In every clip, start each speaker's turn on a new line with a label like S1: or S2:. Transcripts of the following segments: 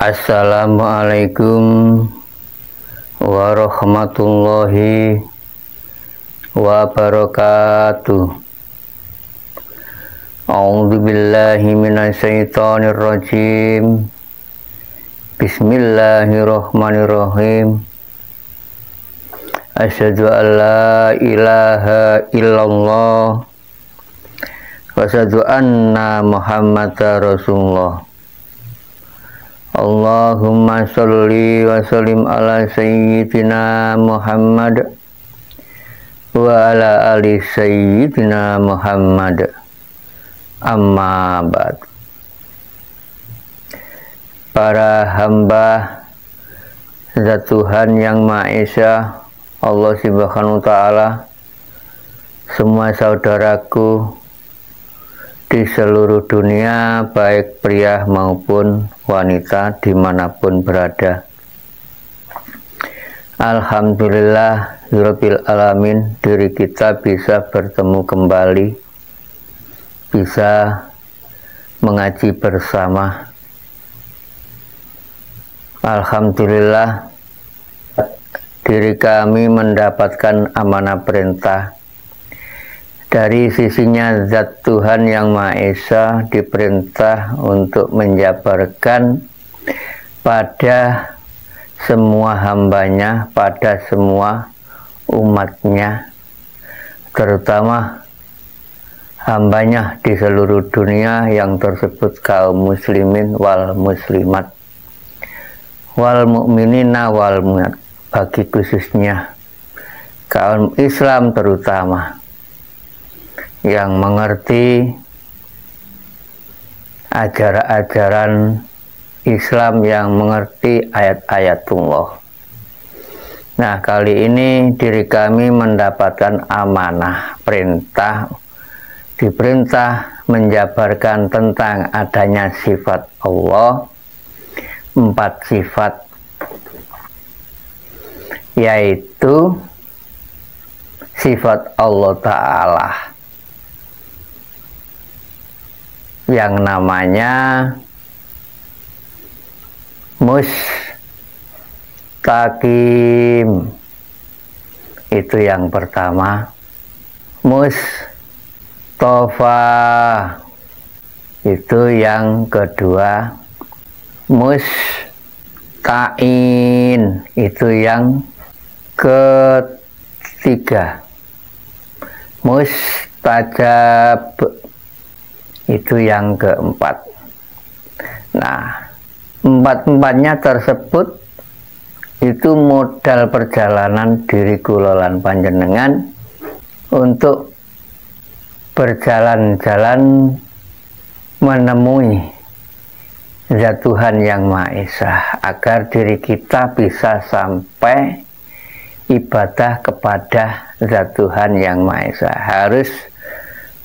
S1: Assalamualaikum warahmatullahi wabarakatuh. A'udzu billahi minasyaitonir rajim. Bismillahirrahmanirrahim. Asyhadu an la ilaha illallah wa asyhadu anna Muhammadar Rasulullah. Allahumma sholli wa sallim ala sayyidina Muhammad wa ala ali sayyidina Muhammad. Amma ba'd. Para hamba Zat Tuhan Yang Maha Esa, Allah Subhanahu wa Ta'ala, semua saudaraku di seluruh dunia, baik pria maupun wanita dimanapun berada. Alhamdulillah Rabbil Alamin, diri kita bisa bertemu kembali, bisa mengaji bersama. Alhamdulillah diri kami mendapatkan amanah perintah dari sisinya Zat Tuhan Yang Maha Esa, diperintah untuk menjabarkan pada semua hambanya, pada semua umatnya, terutama hambanya di seluruh dunia yang tersebut kaum muslimin wal muslimat, wal mu'minina wal mu'minat, bagi khususnya kaum Islam terutama yang mengerti ajaran-ajaran Islam, yang mengerti ayat-ayatullah. Nah, kali ini diri kami mendapatkan amanah perintah, diperintah menjabarkan tentang adanya sifat Allah, 4 sifat, yaitu sifat Allah Ta'ala yang namanya mustaqim, itu yang pertama. Mustafa, itu yang kedua. Musta'in, itu yang ketiga. Mustajab, itu yang keempat. Nah, 4-4-nya tersebut itu modal perjalanan diri kula lan panjenengan untuk berjalan-jalan menemui Zat Tuhan Yang Maha Esa, agar diri kita bisa sampai ibadah kepada Zat Tuhan Yang Maha Esa. Harus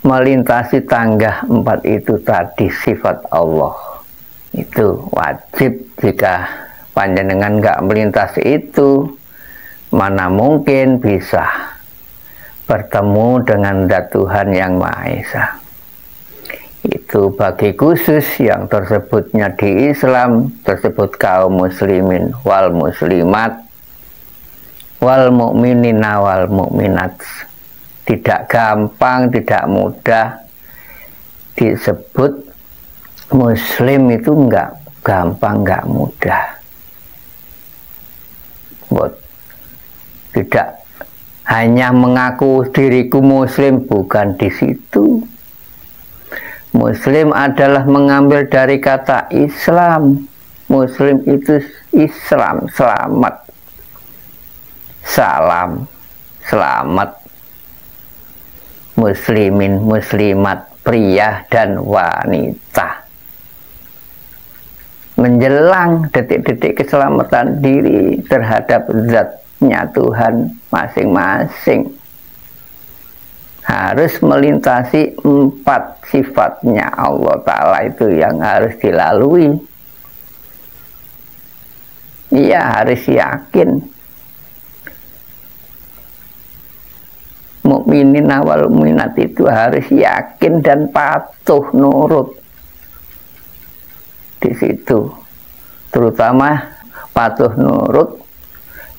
S1: melintasi tangga 4 itu tadi, sifat Allah. Itu wajib. Jika panjenengan nggak melintasi itu, mana mungkin bisa bertemu dengan Zat Tuhan Yang Maha Esa. Itu bagi khusus yang tersebutnya di Islam, tersebut kaum muslimin wal muslimat, wal mu'minina wal mu'minat. Tidak gampang, tidak mudah disebut muslim, itu enggak gampang, enggak mudah. Tidak hanya mengaku diriku muslim, bukan di situ. Muslim adalah mengambil dari kata Islam. Muslim itu Islam, selamat, salam, selamat. Muslimin, muslimat, pria dan wanita, menjelang detik-detik keselamatan diri terhadap zatnya Tuhan masing-masing, harus melintasi 4 sifatnya Allah Ta'ala itu yang harus dilalui. Ia harus yakin. Mukminin wal mukminat itu harus yakin dan patuh nurut. Di situ terutama patuh nurut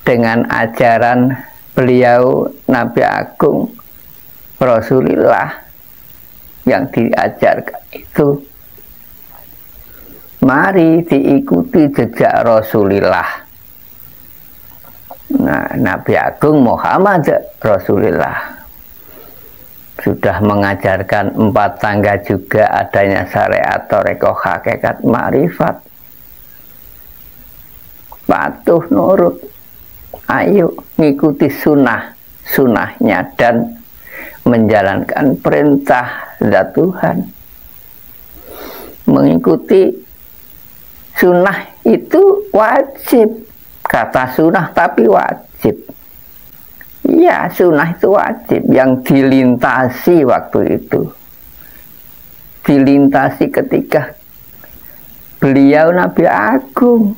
S1: dengan ajaran beliau Nabi Agung Rasulullah yang diajarkan itu. Mari diikuti jejak Rasulullah. Nah, Nabi Agung Muhammad Rasulullah sudah mengajarkan 4 tangga juga adanya syariat toreko hakikat ma'rifat. Patuh nurut, ayo ngikuti sunnahnya dan menjalankan perintah zat Tuhan. Mengikuti sunnah itu wajib. Kata sunnah tapi wajib. Ya, sunnah itu wajib yang dilintasi waktu itu. Dilintasi ketika beliau Nabi Agung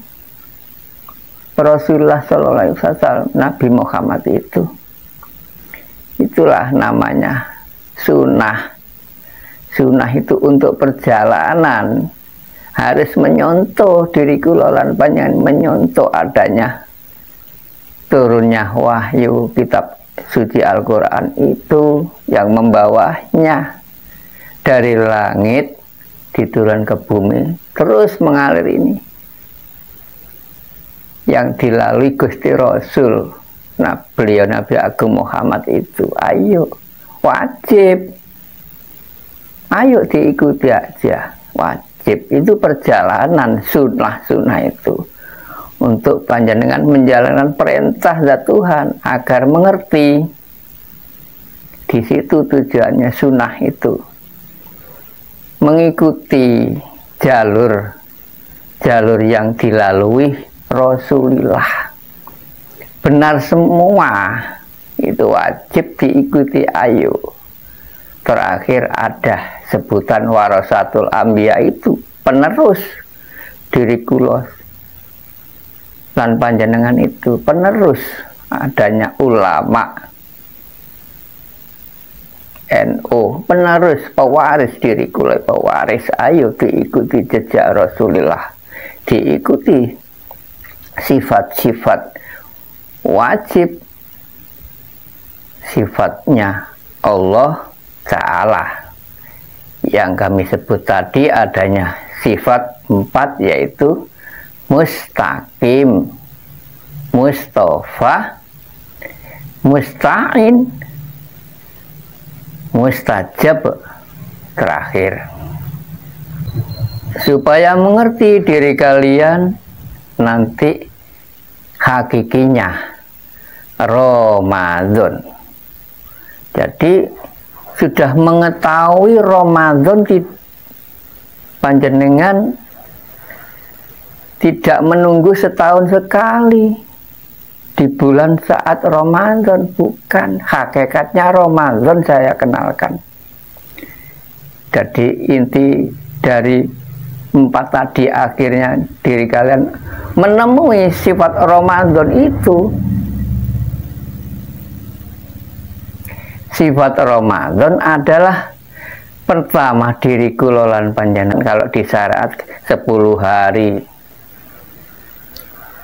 S1: Rasulullah Sallallahu Alaihi Wasallam, Nabi Muhammad itu. Itulah namanya sunnah. Sunnah itu untuk perjalanan. Harus menyontoh diri kula lan panjenengan, menyontoh adanya turunnya wahyu kitab suci Al-Quran itu yang membawanya dari langit diturun ke bumi terus mengalir ini yang dilalui Gusti Rasul. Nah, beliau Nabi Agung Muhammad itu ayo wajib, ayo diikuti aja, wajib. Itu perjalanan sunnah itu untuk panjenengan menjalankan perintah zat Tuhan agar mengerti. Di situ tujuannya sunnah itu, mengikuti jalur yang dilalui Rasulullah. Benar semua, itu wajib diikuti, ayo. Terakhir ada sebutan warasatul anbiya, itu penerus diri kula lan panjenengan itu penerus adanya ulama NU, penerus pewaris diri kula, pewaris. Ayo diikuti jejak Rasulullah, diikuti sifat-sifat wajib, sifatnya Allah Ta'ala yang kami sebut tadi adanya sifat 4, yaitu mustaqim, mustafa, musta'in, mustajab terakhir. Supaya mengerti diri kalian nanti hakikinya Ramadan. Jadi sudah mengetahui Ramadan, panjenengan tidak menunggu setahun sekali di bulan saat Ramadan, bukan. Hakikatnya Ramadan saya kenalkan. Jadi inti dari 4 tadi akhirnya diri kalian menemui sifat Ramadan itu. Sifat Ramadan adalah pertama diri kula lan panjenengan kalau di syariat 10 hari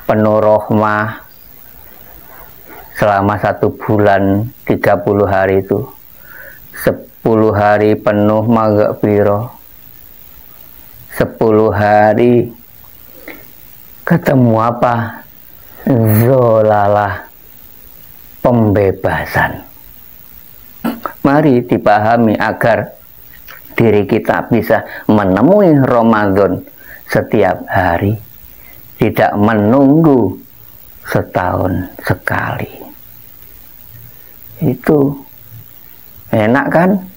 S1: penuh rahmah selama 1 bulan 30 hari itu, 10 hari penuh maghfirah, 10 hari ketemu apa? Zolalah, pembebasan. Mari dipahami agar diri kita bisa menemui Ramadan setiap hari, tidak menunggu setahun sekali. Itu enak kan?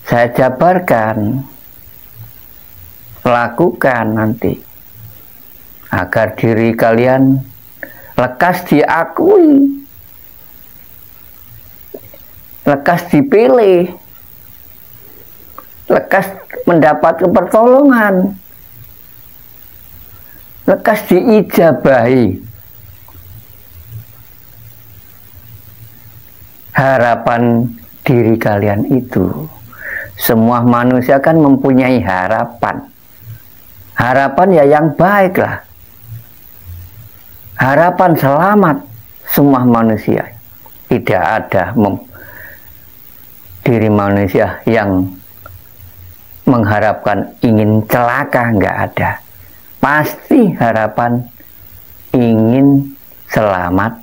S1: Saya jabarkan, lakukan nanti agar diri kalian lekas diakui, lekas dipilih, lekas mendapat pertolongan, lekas diijabahi. Harapan diri kalian itu, semua manusia kan mempunyai harapan. harapan ya yang baik lah, harapan selamat semua manusia. Tidak ada diri manusia yang mengharapkan ingin celaka, nggak ada. Pasti harapan ingin selamat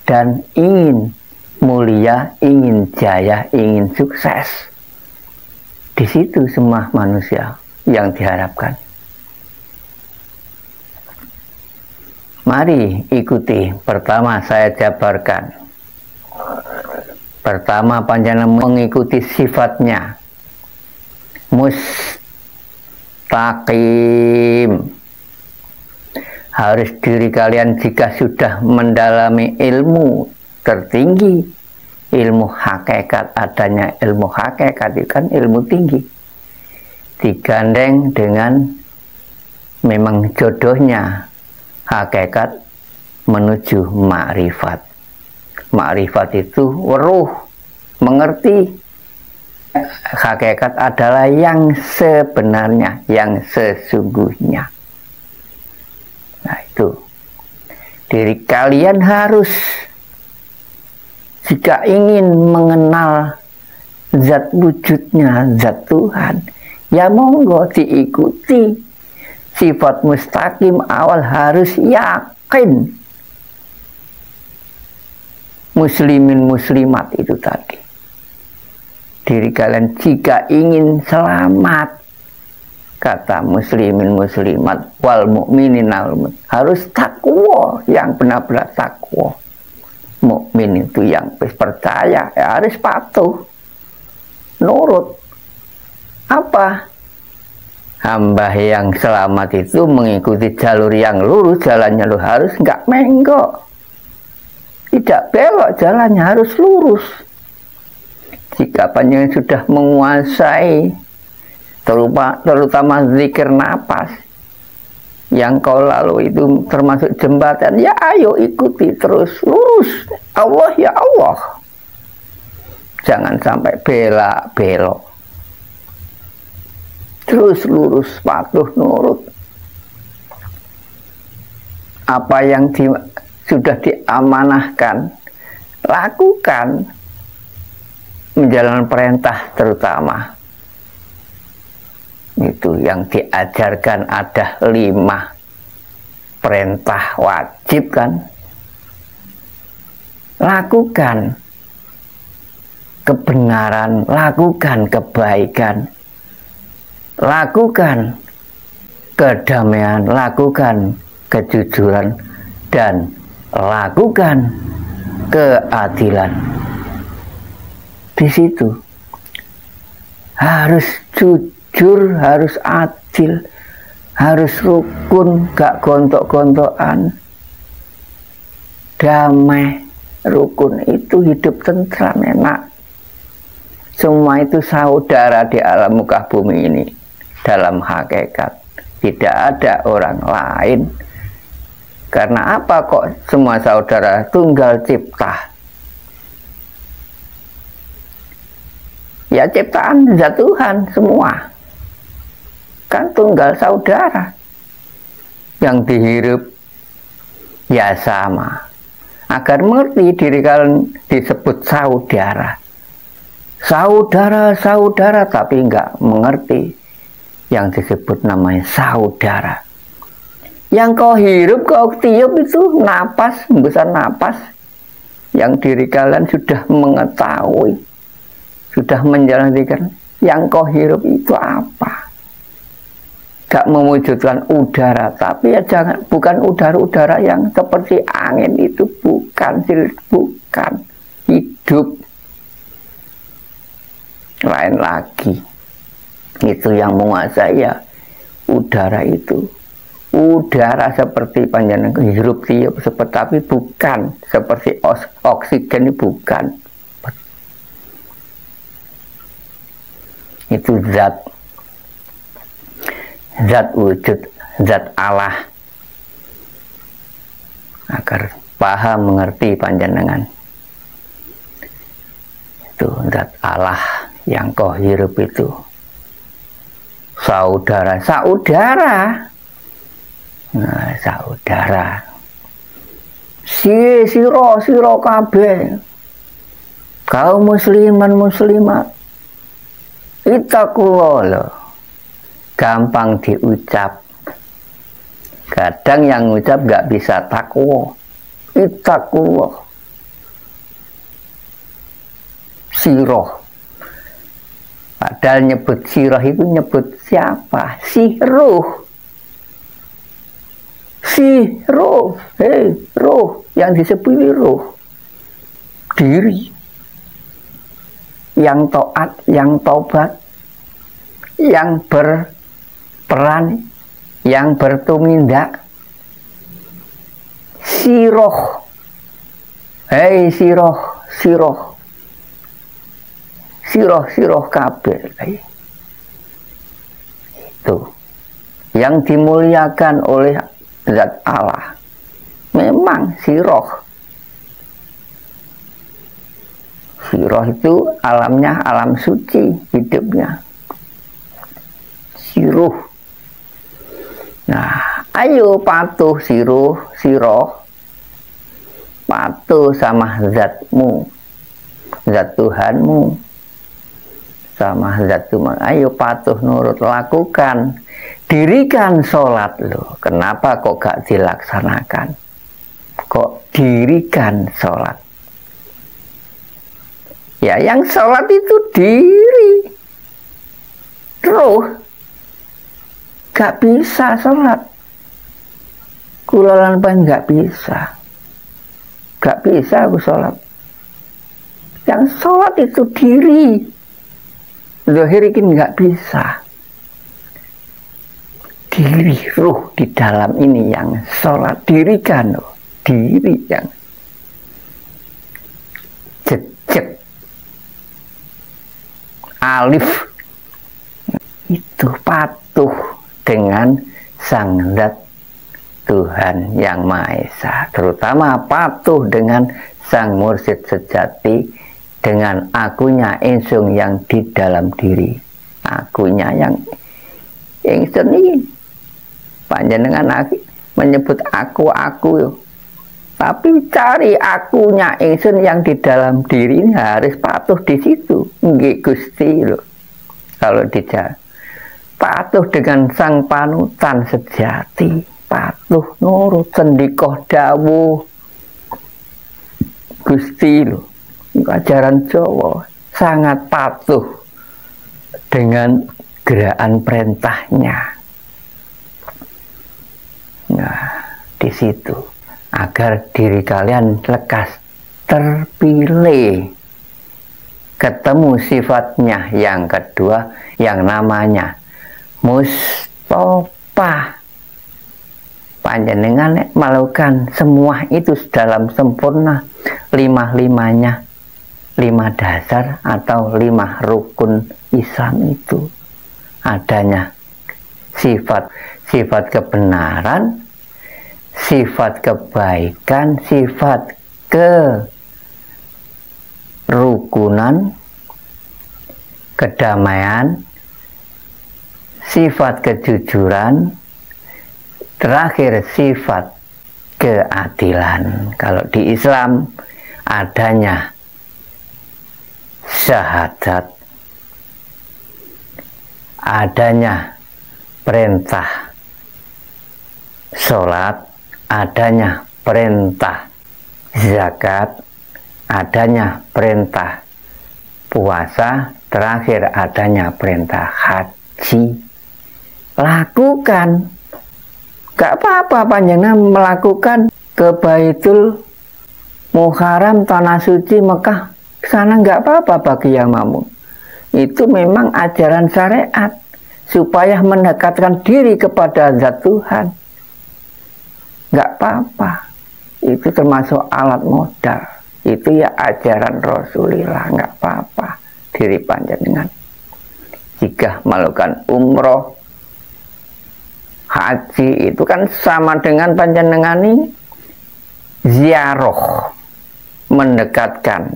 S1: dan ingin mulia, ingin jaya, ingin sukses. Di situ semua manusia yang diharapkan. Mari ikuti. Pertama saya jabarkan. Pertama panjenengan mengikuti sifatnya. Mustaqim. Harus diri kalian jika sudah mendalami ilmu tertinggi, ilmu hakikat, adanya ilmu hakikat itu kan ilmu tinggi, digandeng dengan memang jodohnya hakikat menuju makrifat. Makrifat itu weruh, mengerti hakikat adalah yang sebenarnya, yang sesungguhnya. Nah itu, diri kalian harus, jika ingin mengenal zat wujudnya, zat Tuhan, ya monggo diikuti. Sifat mustaqim awal harus yakin. Muslimin muslimat itu tadi. Diri kalian jika ingin selamat, kata muslimin muslimat wal mukminin harus takwa, yang benar-benar takwa. Mukmin itu yang percaya, ya harus patuh, nurut. Apa? Hamba yang selamat itu mengikuti jalur yang lurus, jalannya lu harus nggak menggok, tidak belok, jalannya harus lurus. Jika panjenengan sudah menguasai terutama zikir napas yang kau lalu itu termasuk jembatan, ya ayo ikuti terus lurus. Allah ya Allah, jangan sampai belok, terus lurus, patuh nurut. Apa yang sudah diamanahkan lakukan, menjalankan perintah terutama. Itu yang diajarkan ada 5 perintah wajib kan. Lakukan kebenaran, lakukan kebaikan, lakukan kedamaian, lakukan kejujuran, dan lakukan keadilan. Di situ harus jujur, harus adil, harus rukun, gak gontok-gontokan, damai. Rukun itu hidup tentram, enak. Semua itu saudara di alam muka bumi ini. Dalam hakikat tidak ada orang lain. Karena apa kok semua saudara? Tunggal cipta. Ya ciptaan zat Tuhan semua. Kan tunggal saudara. Yang dihirup ya sama. Agar mengerti diri kalian disebut saudara. Saudara, tapi enggak mengerti yang disebut namanya saudara. Yang kau hirup, kau tiup itu napas, hembusan napas. Yang diri kalian sudah mengetahui, sudah menjalankan. Yang kau hirup itu apa? Gak mewujudkan udara, tapi ya jangan, bukan udara-udara yang seperti angin itu, bukan hidup. Lain lagi. Itu yang menguasai ya udara itu. Udara seperti panjenengan hirup tiup seperti, tapi bukan seperti oksigen, bukan. Itu zat wujud, zat Allah. Agar paham mengerti panjenengan, itu zat Allah yang kau hirup itu. Saudara Nah, saudara, siro kabeh kaum musliman muslimat, ittaqullah loh. Gampang diucap, kadang yang ucap nggak bisa takwa. Ittaqullah, siroh. Padahal nyebut siroh itu nyebut siapa? Si ruh. Ruh yang disebut ruh, diri yang taat, yang taubat, yang berperan, yang bertumindak. Siroh, siroh kabeh itu yang dimuliakan oleh Zat Allah. Memang siroh itu alamnya alam suci, hidupnya siruh. Nah, ayo patuh siroh, patuh sama zatmu, zat Tuhanmu, sama zat Tuhan. Ayo patuh nurut, lakukan, dirikan sholat loh. Kenapa kok gak dilaksanakan? Kok dirikan sholat? Ya, yang sholat itu diri, ruh. Gak bisa sholat. Kulalan pan gak bisa. Gak bisa aku sholat. Yang sholat itu diri. Zahir ini gak bisa. Diri, ruh di dalam ini yang sholat, dirikan loh. Diri yang jejak alif itu patuh dengan sang zat Tuhan yang Maha Esa, terutama patuh dengan sang mursyid sejati, dengan akunya insung yang di dalam diri. Akunya yang ingsun ini panjenengan menyebut aku tapi cari akunya ingsun yang di dalam diri ini, harus patuh di situ. Nggih Gusti loh. Kalau tidak patuh dengan sang panutan sejati, patuh nurut sendikoh dawuh Gusti loh. Ajaran Jawa sangat patuh dengan gerakan perintahnya. Nah, di situ agar diri kalian lekas terpilih, ketemu sifatnya yang kedua yang namanya Mustofa. Panjenengan melakukan semua itu dalam sempurna, lima-limanya, 5 dasar atau 5 rukun Islam itu adanya sifat kebenaran, sifat kebaikan, sifat kerukunan, kedamaian, sifat kejujuran, terakhir sifat keadilan. Kalau di Islam adanya syahadat, adanya perintah sholat, adanya perintah zakat, adanya perintah puasa, terakhir adanya perintah haji. Lakukan. Gak apa-apa panjenengan melakukan ke Baitul Muharram, tanah suci Mekah, sana nggak apa-apa bagi yang mampu. Itu memang ajaran syariat supaya mendekatkan diri kepada zat Tuhan. Nggak apa-apa, itu termasuk alat modal. Itu ya ajaran Rasulullah, nggak apa-apa diri panjenengan. Jika melakukan umroh, haji, itu kan sama dengan panjenengan ini ziarah, mendekatkan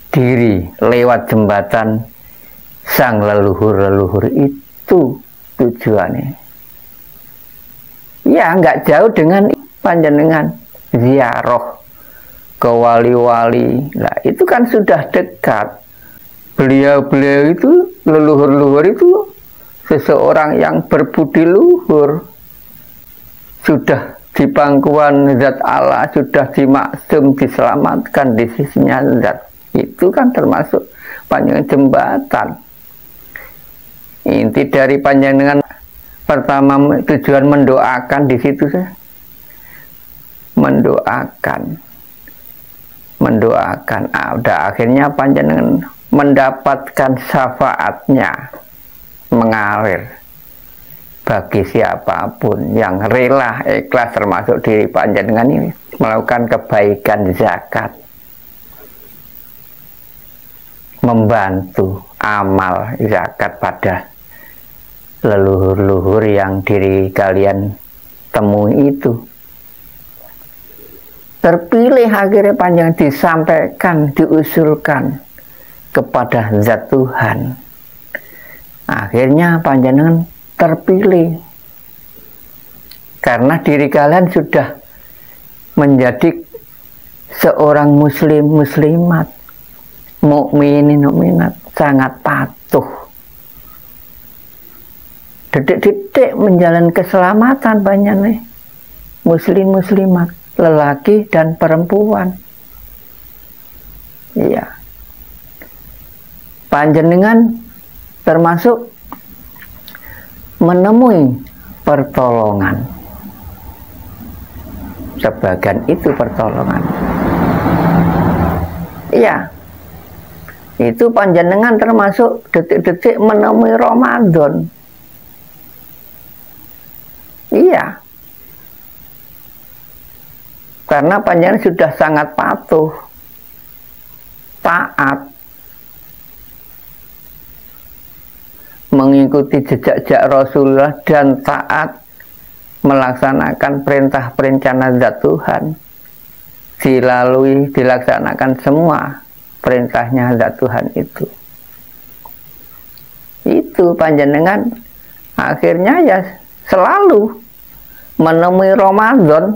S1: diri lewat jembatan sang leluhur-leluhur, itu tujuannya. Ya nggak jauh dengan panjenengan ziarah ke wali-wali. Nah itu kan sudah dekat. Beliau-beliau itu, leluhur-leluhur itu seseorang yang berbudi luhur, sudah di pangkuan zat Allah, sudah dimaksum, diselamatkan di sisinya zat. Itu kan termasuk panjenengan jembatan. Inti dari panjenengan pertama tujuan mendoakan di situ saya. Mendoakan. Udah akhirnya panjenengan mendapatkan syafaatnya mengalir bagi siapapun yang rela ikhlas, termasuk diri panjenengan ini, melakukan kebaikan zakat, membantu amal zakat pada leluhur-leluhur yang diri kalian temui itu. Terpilih akhirnya panjenengan disampaikan, diusulkan kepada zat Tuhan. Akhirnya panjenengan terpilih karena diri kalian sudah menjadi seorang muslim, muslimat, mukminin, mukminat, sangat patuh, detik-detik menjalani keselamatan banyak nih muslim, muslimat, lelaki dan perempuan. Iya, panjenengan termasuk menemui pertolongan. Sebagian itu pertolongan. Iya, itu panjenengan termasuk detik-detik menemui Ramadan. Iya, karena panjenengan sudah sangat patuh, taat, mengikuti jejak Rasulullah dan taat melaksanakan perintah-perintah zat Tuhan, dilaksanakan semua perintahnya zat Tuhan itu panjenengan akhirnya ya selalu menemui Ramadan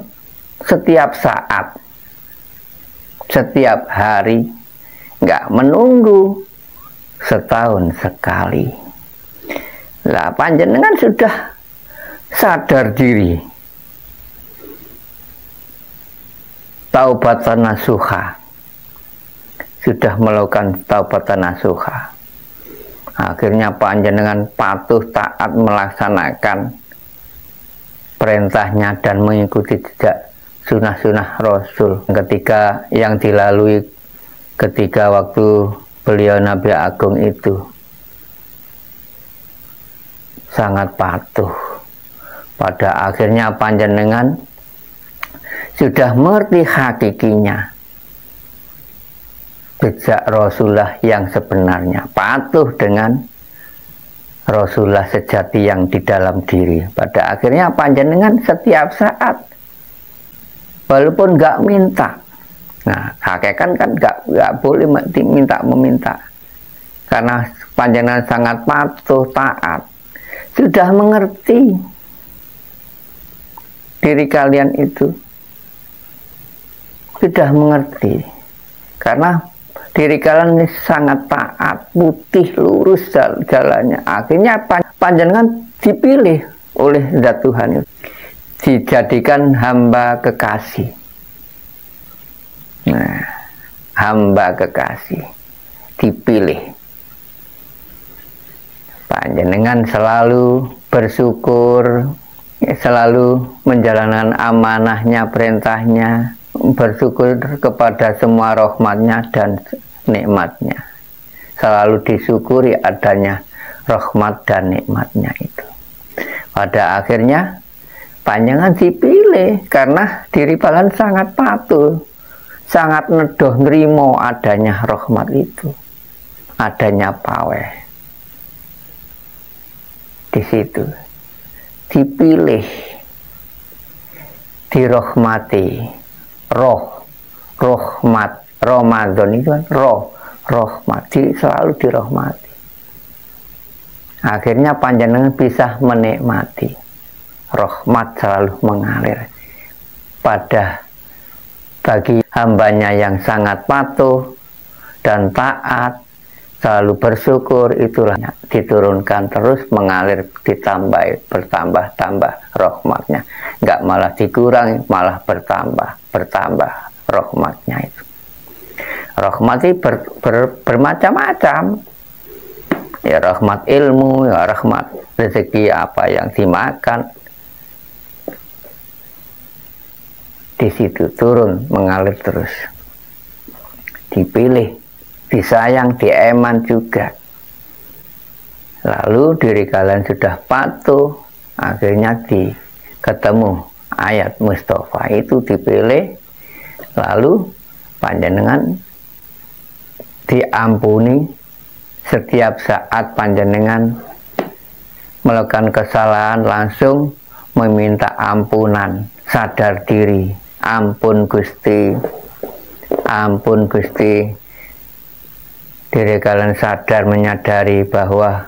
S1: setiap saat, setiap hari, nggak menunggu setahun sekali. Lah panjenengan sudah sadar diri, taubatan nasuha, sudah melakukan taubatan nasuha. Akhirnya panjenengan patuh taat melaksanakan perintahnya dan mengikuti jejak sunnah-sunnah Rasul ketika yang dilalui ketika waktu beliau Nabi Agung itu. Sangat patuh. Pada akhirnya panjenengan sudah mengerti hakikinya jejak Rasulullah yang sebenarnya, patuh dengan Rasulullah sejati yang di dalam diri. Pada akhirnya panjenengan setiap saat, walaupun nggak minta, nah hakikat kan nggak boleh meminta, karena panjenengan sangat patuh taat, sudah mengerti diri kalian itu, sudah mengerti karena diri kalian ini sangat taat, putih, lurus jalannya. Akhirnya panjenengan dipilih oleh zat Tuhan itu, dijadikan hamba kekasih. Nah, hamba kekasih dipilih. Panjenengan selalu bersyukur, selalu menjalankan amanahnya, perintahnya, bersyukur kepada semua rahmatnya dan nikmatnya. Selalu disyukuri adanya rahmat dan nikmatnya itu. Pada akhirnya panjenengan dipilih karena diri kalian sangat patuh, sangat nedoh nrimo adanya rahmat itu, adanya paweh. Di situ dipilih, dirahmati, rahmat, Ramadan itu kan rahmat, selalu dirahmati. Akhirnya panjenengan bisa menikmati rahmat selalu mengalir pada bagi hambanya yang sangat patuh dan taat, selalu bersyukur, itulah diturunkan terus mengalir, ditambah, bertambah-tambah rahmatnya, nggak malah dikurangi, malah bertambah rahmatnya itu. Rahmat itu bermacam-macam, ya rahmat ilmu, ya rahmat rezeki apa yang dimakan, di situ turun mengalir terus, dipilih, disayang, dieman juga. Lalu diri kalian sudah patuh, akhirnya ketemu ayat Mustafa itu dipilih, lalu panjenengan diampuni setiap saat panjenengan melakukan kesalahan, langsung meminta ampunan, sadar diri. Ampun Gusti, ampun Gusti. Diri kalian sadar, menyadari bahwa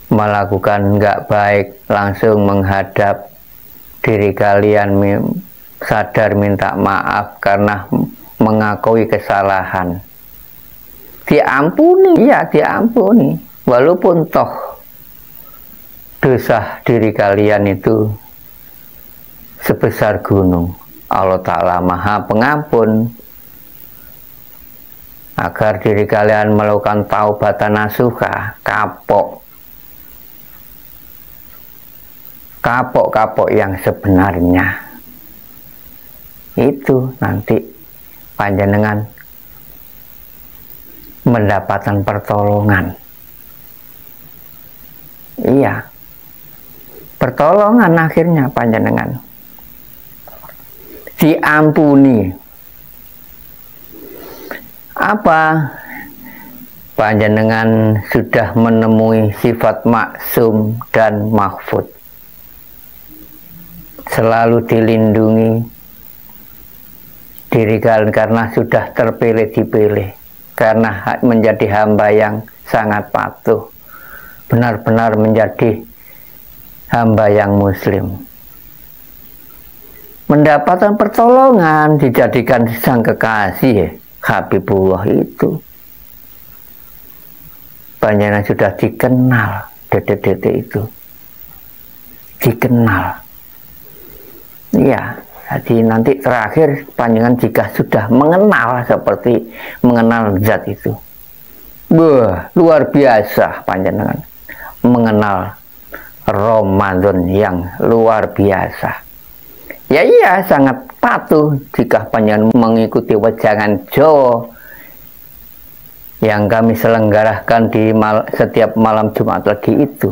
S1: melakukan nggak baik, langsung menghadap diri kalian, sadar minta maaf karena mengakui kesalahan. Diampuni, ya diampuni. Walaupun toh dosa diri kalian itu sebesar gunung, Allah Ta'ala Maha Pengampun. Agar diri kalian melakukan taubatan nasuha, kapok yang sebenarnya, itu nanti panjenengan mendapatkan pertolongan. Iya, pertolongan akhirnya panjenengan diampuni. Apa? Panjenengan sudah menemui sifat maksum dan mahfud, selalu dilindungi diri kalian karena sudah terpilih, dipilih, karena menjadi hamba yang sangat patuh, benar-benar menjadi hamba yang muslim, mendapatkan pertolongan, dijadikan sang kekasih Habibullah itu. Panjenengan sudah dikenal, detik-detik itu dikenal. Iya, jadi nanti terakhir panjenengan jika sudah mengenal seperti mengenal zat itu, wah, luar biasa panjenengan mengenal Ramadan yang luar biasa. Ya iya, sangat patuh jika panjenengan mengikuti wejangan Jawa yang kami selenggarakan di setiap malam Jumat lagi itu.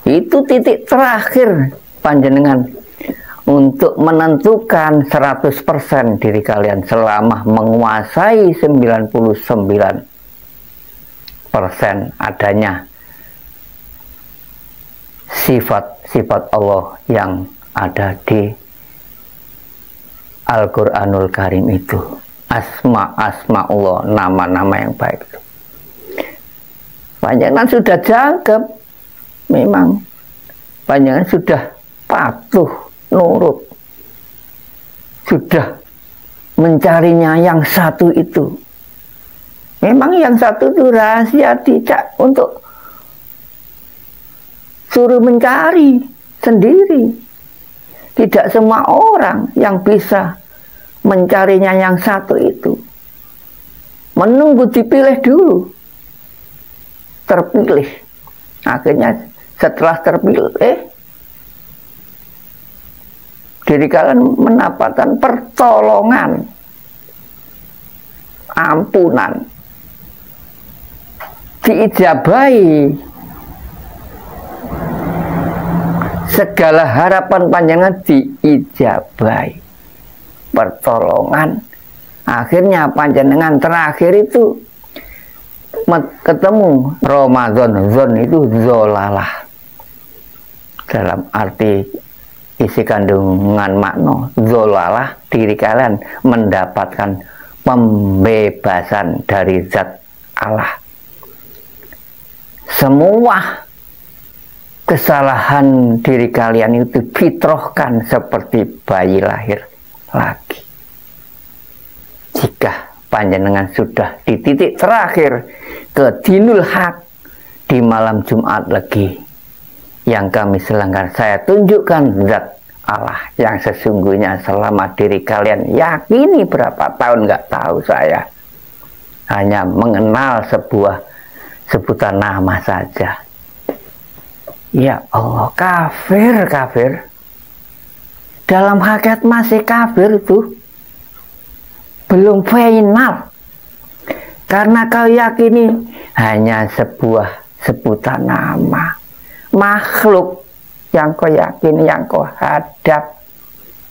S1: Itu titik terakhir panjenengan untuk menentukan 100% diri kalian selama menguasai 99% adanya sifat-sifat Allah yang ada di Al-Quranul Karim itu, asma Allah, nama-nama yang baik itu. Panjenengan sudah jangkep, memang panjenengan sudah patuh, nurut, sudah mencarinya yang satu itu. Memang yang satu itu rahasia, tidak untuk suruh mencari sendiri. Tidak semua orang yang bisa mencarinya yang satu itu. Menunggu dipilih dulu. Terpilih. Akhirnya setelah terpilih, diri kalian mendapatkan pertolongan, ampunan, diijabahi. Segala harapan panjenengan diijabahi, pertolongan. Akhirnya panjenengan terakhir itu ketemu Ramadan, zon itu zolalah, dalam arti isi kandungan makna zolalah, diri kalian mendapatkan pembebasan dari zat Allah. Semua kesalahan diri kalian itu fitrahkan seperti bayi lahir lagi. Jika panjenengan sudah di titik terakhir ke dinul haq di malam Jumat Legi yang kami selenggarakan, saya tunjukkan zat Allah yang sesungguhnya selama diri kalian yakini berapa tahun nggak tahu, saya hanya mengenal sebuah sebutan nama saja. Ya Allah, kafir. Dalam hakikat masih kafir itu. Belum final. Karena kau yakini hanya sebuah sebutan nama. Makhluk yang kau yakini, yang kau hadap,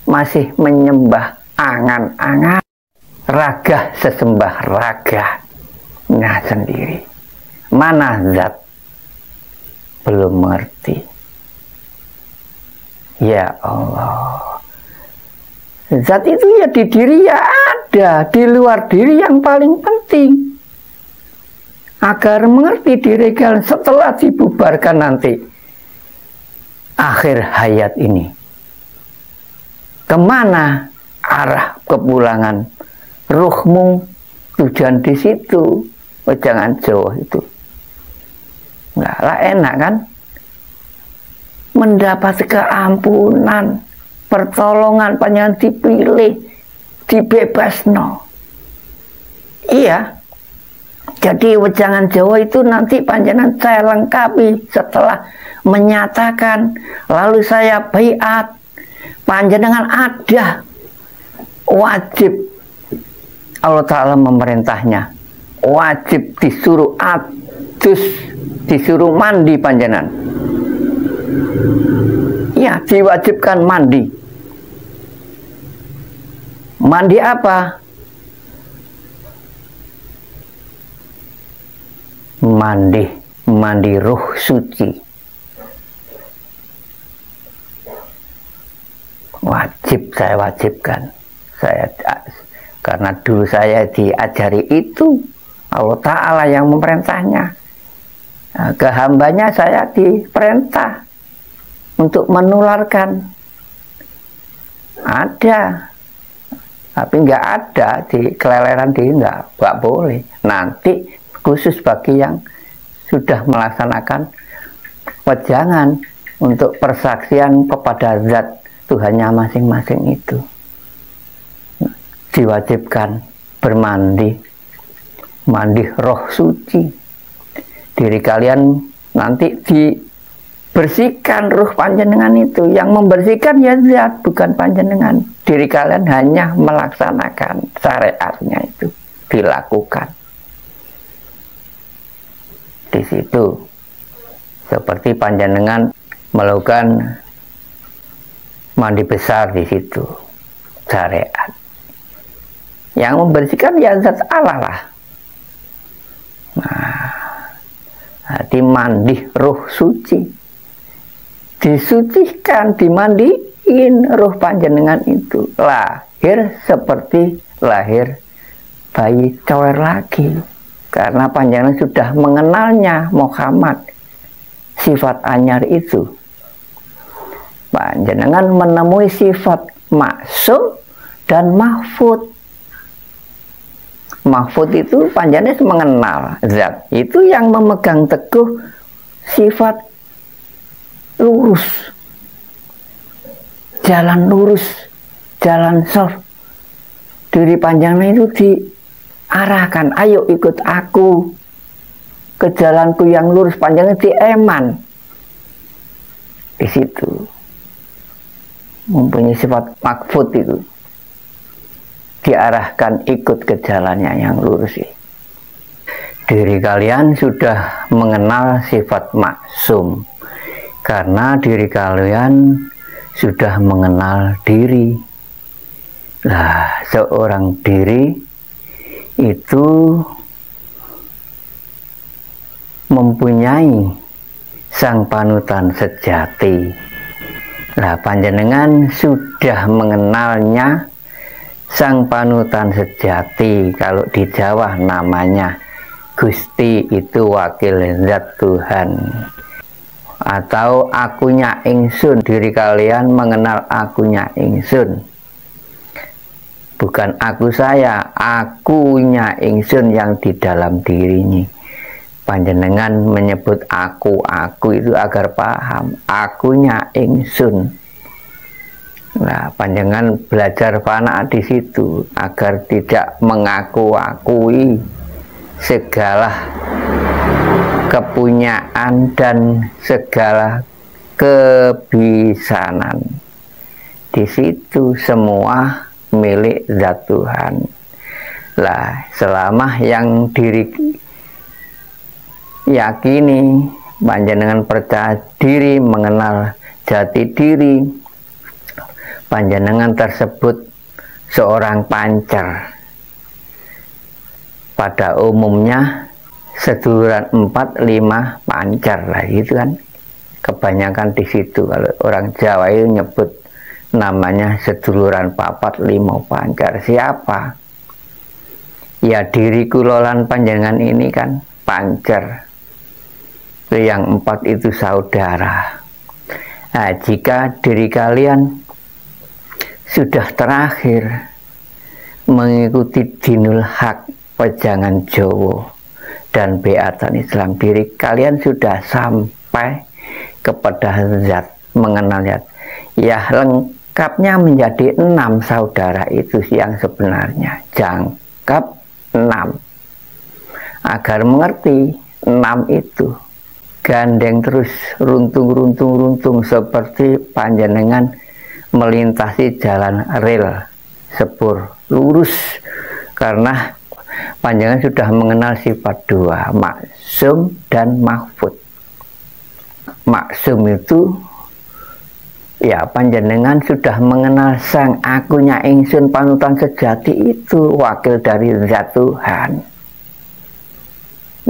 S1: masih menyembah angan-angan. Raga sesembah raganya sendiri. Mana zat? Belum mengerti. Ya Allah, zat itu ya di diri ya ada, di luar diri yang paling penting. Agar mengerti diri kalian setelah dibubarkan nanti akhir hayat ini, kemana arah kepulangan ruhmu, tujuan di situ. Jangan jauh itu. Nggak lah, enak kan? Mendapat keampunan, pertolongan, panjangan dipilih, dibebasno. Iya. Jadi wejangan Jawa itu nanti panjenengan saya lengkapi setelah menyatakan, lalu saya baiat, panjenengan ada, wajib Allah Ta'ala memerintahnya, wajib disuruh adus, disuruh mandi panjenengan. Ya, diwajibkan mandi. Mandi apa? Mandi ruh suci. Wajib, saya wajibkan. Karena dulu saya diajari itu, Allah Ta'ala yang memerintahnya. Nah, ke hambanya saya diperintah untuk menularkan. Ada, tapi nggak ada di keleleran, di nggak boleh. Nanti khusus bagi yang sudah melaksanakan wejangan untuk persaksian kepada zat Tuhannya masing-masing itu, diwajibkan bermandi, mandi roh suci. Diri kalian nanti dibersihkan ruh panjenengan itu. Yang membersihkan ya zat, bukan panjenengan. Diri kalian hanya melaksanakan syariatnya itu, dilakukan. Di situ seperti panjenengan melakukan mandi besar di situ, syariat. Yang membersihkan ya zat Allah lah. Nah, mandi roh suci, disucikan, dimandiin ruh panjenengan itu, lahir seperti lahir bayi cower lagi. Karena panjenengan sudah mengenalnya Muhammad, sifat anyar itu. Panjenengan menemui sifat maksum dan mahfud. Mahfud itu panjenengan mengenal zat itu yang memegang teguh sifat lurus, jalan lurus, jalan soft. Diri panjenengan itu diarahkan, ayo ikut aku ke jalanku yang lurus. Panjenengan dieman di situ, mempunyai sifat mahfud itu, diarahkan ikut ke jalannya yang lurus. Diri kalian sudah mengenal sifat maksum karena diri kalian sudah mengenal diri. Nah, seorang diri itu mempunyai sang panutan sejati. Nah, panjenengan sudah mengenalnya sang panutan sejati. Kalau di Jawa namanya Gusti, itu wakil zat Tuhan. atau akunya ingsun, diri kalian mengenal akunya ingsun, bukan aku saya, akunya ingsun yang di dalam dirinya. Panjenengan menyebut aku itu agar paham akunya ingsun. Nah, panjenengan belajar fana di situ agar tidak mengaku-akui segala kepunyaan dan segala kebisanan. Di situ semua milik zat Tuhan. Lah, selama yang diri yakini, panjenengan percaya diri, mengenal jati diri, panjenengan tersebut seorang pancer. Pada umumnya seduluran 4-5 pancer lah gitu kan. Kebanyakan di situ. Kalau orang Jawa itu nyebut namanya seduluran 4-5 pancer. Siapa? Ya diri kulolan panjenengan ini kan pancer. Yang 4 itu saudara. Nah, jika diri kalian sudah terakhir mengikuti dinul hak, pejangan Jowo dan beatan Islam, diri kalian sudah sampai kepada zat, mengenal zat. Ya, lengkapnya menjadi 6 saudara itu yang sebenarnya. Jangkap 6. Agar mengerti 6 itu gandeng terus, runtung seperti panjenengan melintasi jalan rel sepur lurus, karena panjenengan sudah mengenal sifat 2, maksum dan mahfud. Maksum itu ya panjenengan sudah mengenal sang akunya ingsun, panutan sejati itu, wakil dari zat Tuhan.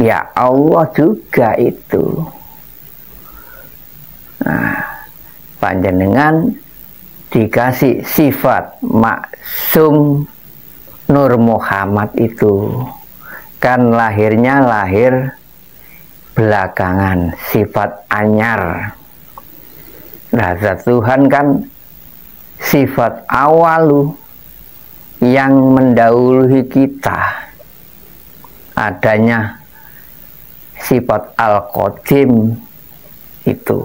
S1: Ya Allah juga itu. Nah, panjenengan dikasih sifat maksum Nur Muhammad itu kan lahirnya lahir belakangan, sifat anyar. Nah, zat Tuhan kan sifat awalu yang mendahului kita. Adanya sifat al-qadim itu.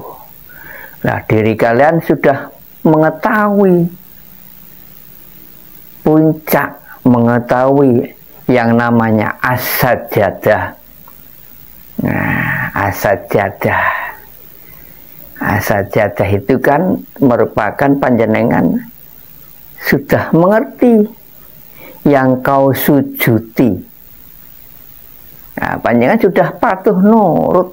S1: Nah, diri kalian sudah mengetahui puncak, mengetahui yang namanya as-sajadah. Nah, as-sajadah. As-sajadah itu kan merupakan panjenengan sudah mengerti yang kau sujudi. Nah, panjenengan sudah patuh nurut,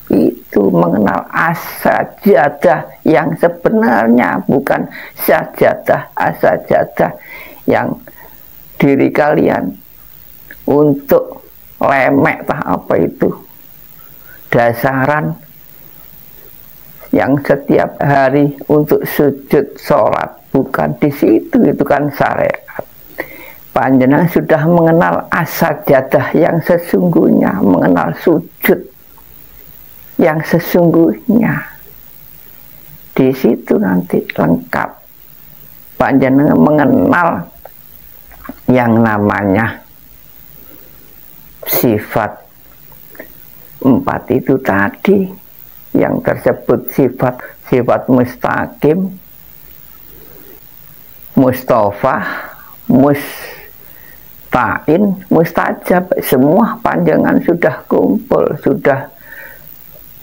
S1: itu mengenal as-sajadah yang sebenarnya, bukan sajadah as-sajadah yang diri kalian untuk lemek apa itu dasaran yang setiap hari untuk sujud sholat, bukan di situ, itu kan syariat. Panjenengan sudah mengenal as-sajadah yang sesungguhnya, mengenal sujud yang sesungguhnya. Di situ nanti lengkap. Panjenengan mengenal yang namanya sifat 4 itu tadi, yang tersebut sifat mustaqim, mustafa, mustain, mustajab, semua panjangan sudah kumpul. Sudah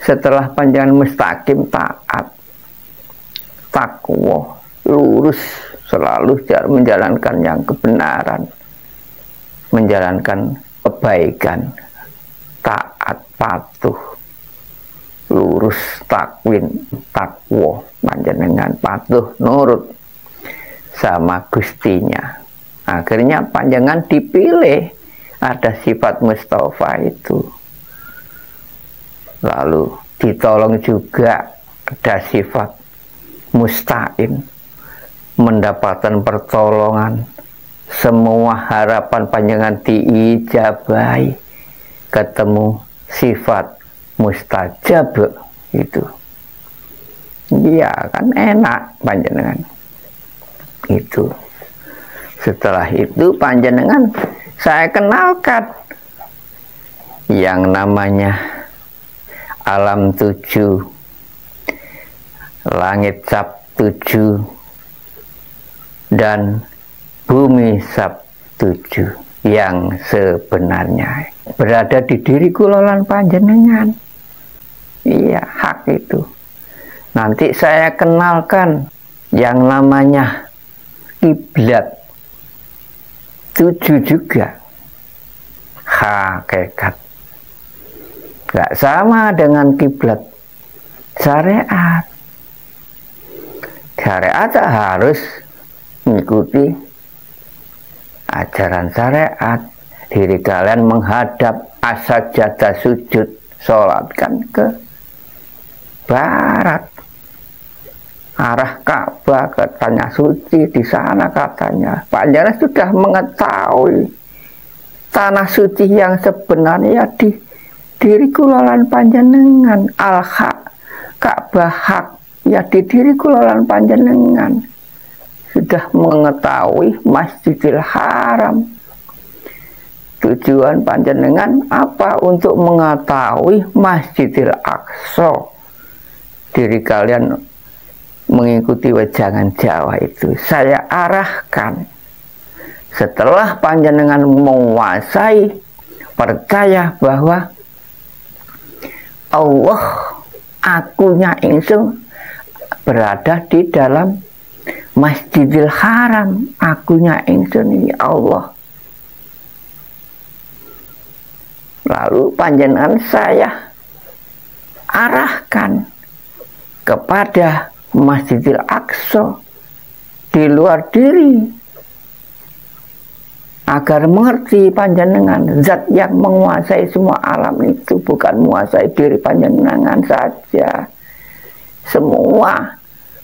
S1: setelah panjangan mustaqim, taat, takwa, lurus, selalu menjalankan yang kebenaran, menjalankan kebaikan, taat, patuh, lurus, takwin, takwa, panjenengan patuh nurut sama Gustinya. Akhirnya panjangan dipilih, ada sifat Mustafa itu. Lalu ditolong juga ada sifat Mustain, mendapatkan pertolongan. Semua harapan panjangan diijabahi, ketemu sifat mustajab, itu. Iya kan enak panjenengan itu. Setelah itu panjenengan saya kenalkan yang namanya alam 7, langit sab 7, dan bumi sab 7 yang sebenarnya berada di diri kula lan panjenengan. Iya, hak itu. Nanti saya kenalkan yang namanya kiblat 7 juga. Hakikat gak sama dengan kiblat syariat. Syariat harus mengikuti ajaran syariat. Diri kalian menghadap as-sajadah sujud, sholatkan ke barat, arah Ka'bah, katanya suci di sana katanya. Panjenengan sudah mengetahui tanah suci yang sebenarnya di diri kula lan panjenengan. Al-haq, Ka'bah hak ya di diri kula lan panjenengan. Sudah mengetahui Masjidil Haram. Tujuan panjenengan apa? Untuk mengetahui Masjidil Aqsa. Diri kalian mengikuti wejangan Jawa itu saya arahkan. Setelah panjenengan menguasai, percaya bahwa Allah akunya ingsun berada di dalam Masjidil Haram. Akunya ingsun ini Allah. Lalu panjenengan saya arahkan kepada Masjidil Aqsa di luar diri, agar mengerti panjenengan zat yang menguasai semua alam itu bukan menguasai diri panjenengan saja. Semua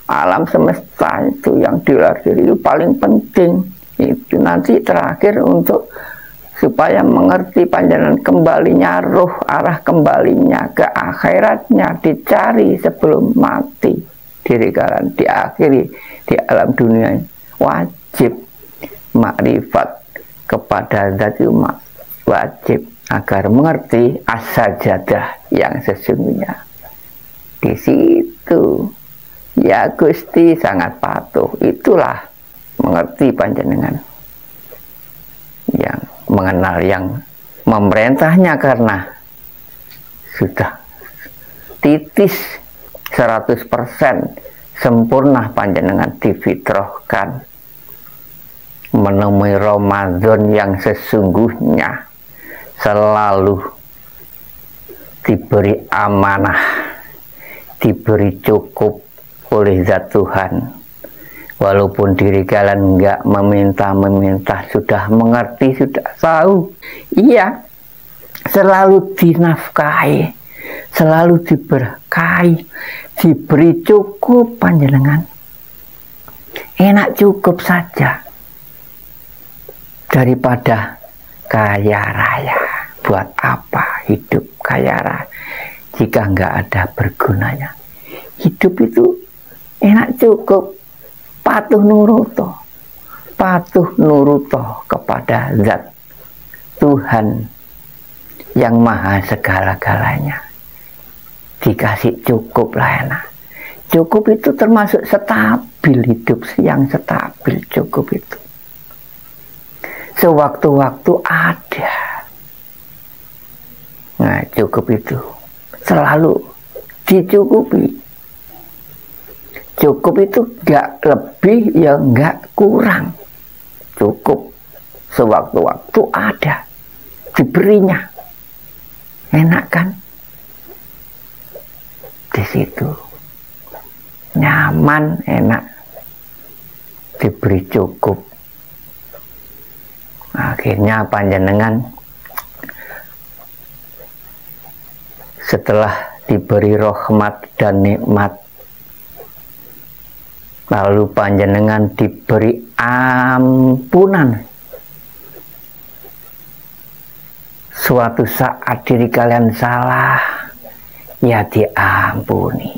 S1: alam semesta itu yang di luar diri itu paling penting. Itu nanti terakhir untuk supaya mengerti panjenengan kembalinya roh, arah kembalinya ke akhiratnya dicari sebelum mati. Diri kalian diakhiri di alam dunia wajib makrifat kepada zat umat, wajib agar mengerti as-sajadah yang sesungguhnya. Di situ ya Gusti sangat patuh. Itulah mengerti panjenengan yang mengenal yang memerintahnya, karena sudah titis 100% sempurna panjenengan difitrahkan menemui Ramadan yang sesungguhnya, selalu diberi amanah, diberi cukup oleh zat Tuhan. Walaupun diri kalian enggak meminta-meminta, sudah mengerti, sudah tahu. Iya, selalu dinafkahi, selalu diberkahi, diberi cukup panjenengan. Enak cukup saja daripada kaya raya. Buat apa hidup kaya raya jika enggak ada bergunanya? Hidup itu enak cukup, patuh nuruto kepada zat Tuhan yang maha segala-galanya. Dikasih cukup lah enak. Cukup itu termasuk stabil, hidup yang stabil. Cukup itu sewaktu-waktu ada. Nah, cukup itu selalu dicukupi. Cukup itu gak lebih ya gak kurang. Cukup sewaktu-waktu ada, diberinya. Enak kan? Di situ nyaman, enak, diberi cukup. Akhirnya panjenengan setelah diberi rahmat dan nikmat, lalu panjenengan diberi ampunan. Suatu saat diri kalian salah, ya diampuni.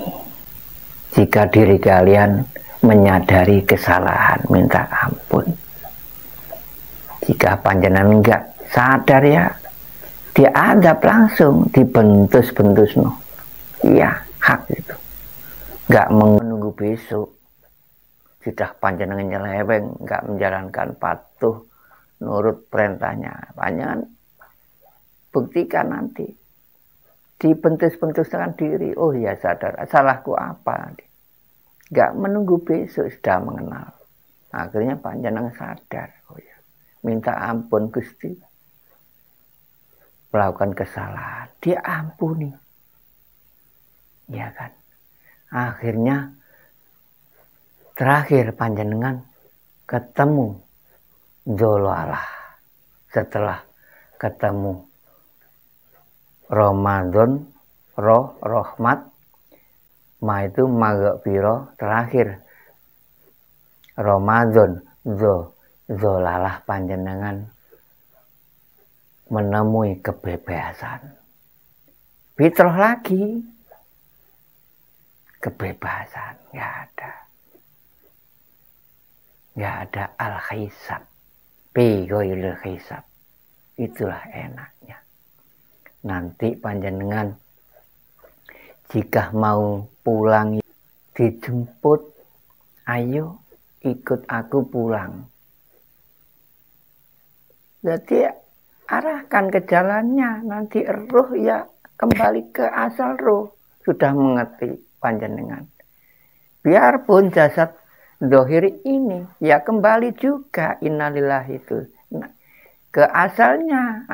S1: Jika diri kalian menyadari kesalahan, minta ampun. Jika panjenengan enggak sadar, ya diadab langsung, dibentus-bentus no. Iya, hak itu. Enggak menunggu besok. Sudah panjenengan nyeleweng, enggak menjalankan patuh nurut perintahnya. Panjenengan buktikan nanti. Dibentus-bentus dengan diri. Oh ya, sadar, salahku apa? Enggak menunggu besok, sudah mengenal. Akhirnya panjenengan sadar. Oh ya, minta ampun Gusti. Melakukan kesalahan, diampuni. Ya kan? Akhirnya terakhir panjenengan ketemu Dzulalah. Setelah ketemu Ramadan, rahmat, itu maghfirah, terakhir Ramadan, Dzulalah panjenengan menemui kebebasan. Fitrah lagi, kebebasan, nggak ada al-hisab, bigoil hisab. Itulah enaknya. Nanti panjenengan jika mau pulang dijemput, ayo ikut aku pulang. Jadi arahkan ke jalannya, nanti roh ya kembali ke asal roh. Sudah mengerti panjenengan. Biarpun jasad dohir ini ya kembali juga, innalillahi itu. Nah, ke asalnya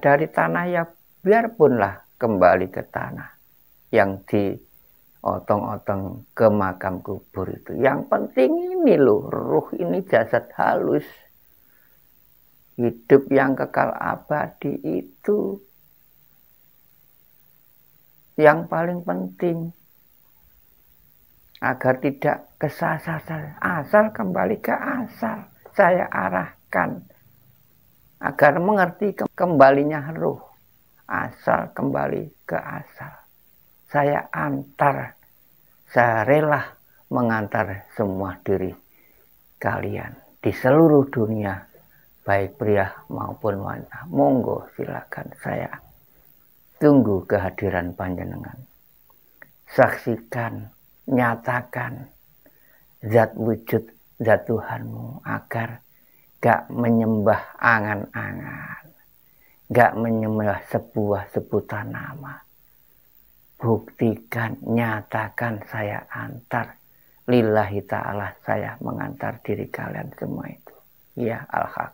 S1: dari tanah, ya biarpunlah kembali ke tanah yang diotong-otong ke makam kubur itu. Yang penting ini loh, ruh ini jasad halus. Hidup yang kekal abadi itu yang paling penting. Agar tidak kesasar, asal kembali ke asal. Saya arahkan agar mengerti kembalinya ruh. Asal kembali ke asal. Saya antar, saya rela mengantar semua diri kalian di seluruh dunia, baik pria maupun wanita. Monggo silakan, saya tunggu kehadiran panjenengan. Saksikan, nyatakan zat wujud, zat Tuhanmu, agar gak menyembah angan-angan, gak menyembah sebuah sebutan nama. Buktikan, nyatakan, saya antar. Lillahi ta'ala, saya mengantar diri kalian semua itu. Ya al-haq,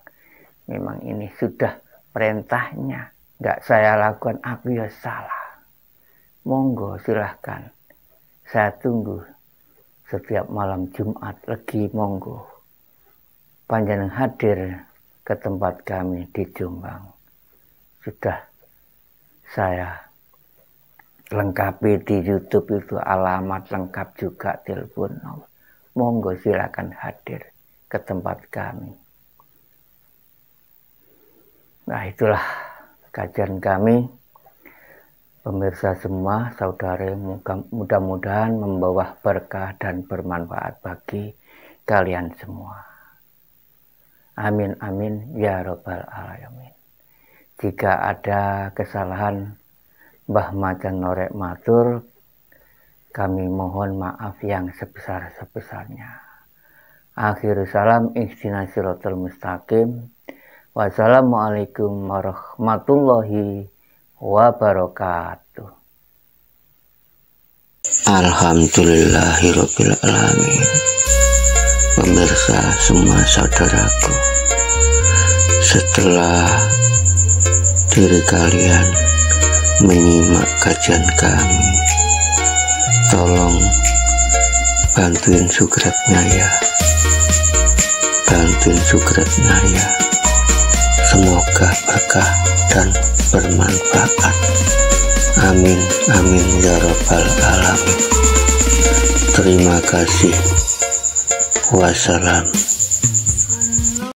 S1: memang ini sudah perintahnya. Gak saya lakukan, aku ya salah. Monggo silahkan. Saya tunggu setiap malam Jumat Legi, monggo. Panjenengan hadir ke tempat kami di Jombang. Sudah saya lengkapi di YouTube itu, alamat lengkap juga, telepon. Monggo silakan hadir ke tempat kami. Nah, itulah kajian kami. Pemirsa semua, saudara, mudah-mudahan membawa berkah dan bermanfaat bagi kalian semua. Amin, amin, ya robbal alamin. Jika ada kesalahan, Mbah Macan Norek matur, kami mohon maaf yang sebesar-sebesarnya. Akhir salam, ihdinas siratal mustaqim. Wassalamualaikum warahmatullahi wabarakatuh.
S2: Alhamdulillahirabbil alamin. Pemirsa semua saudaraku, setelah diri kalian menyimak kajian kami, tolong bantuin subscribe-nya ya, ya. Semoga berkah dan bermanfaat. Amin, amin ya robbal alamin. Terima kasih. Wassalam.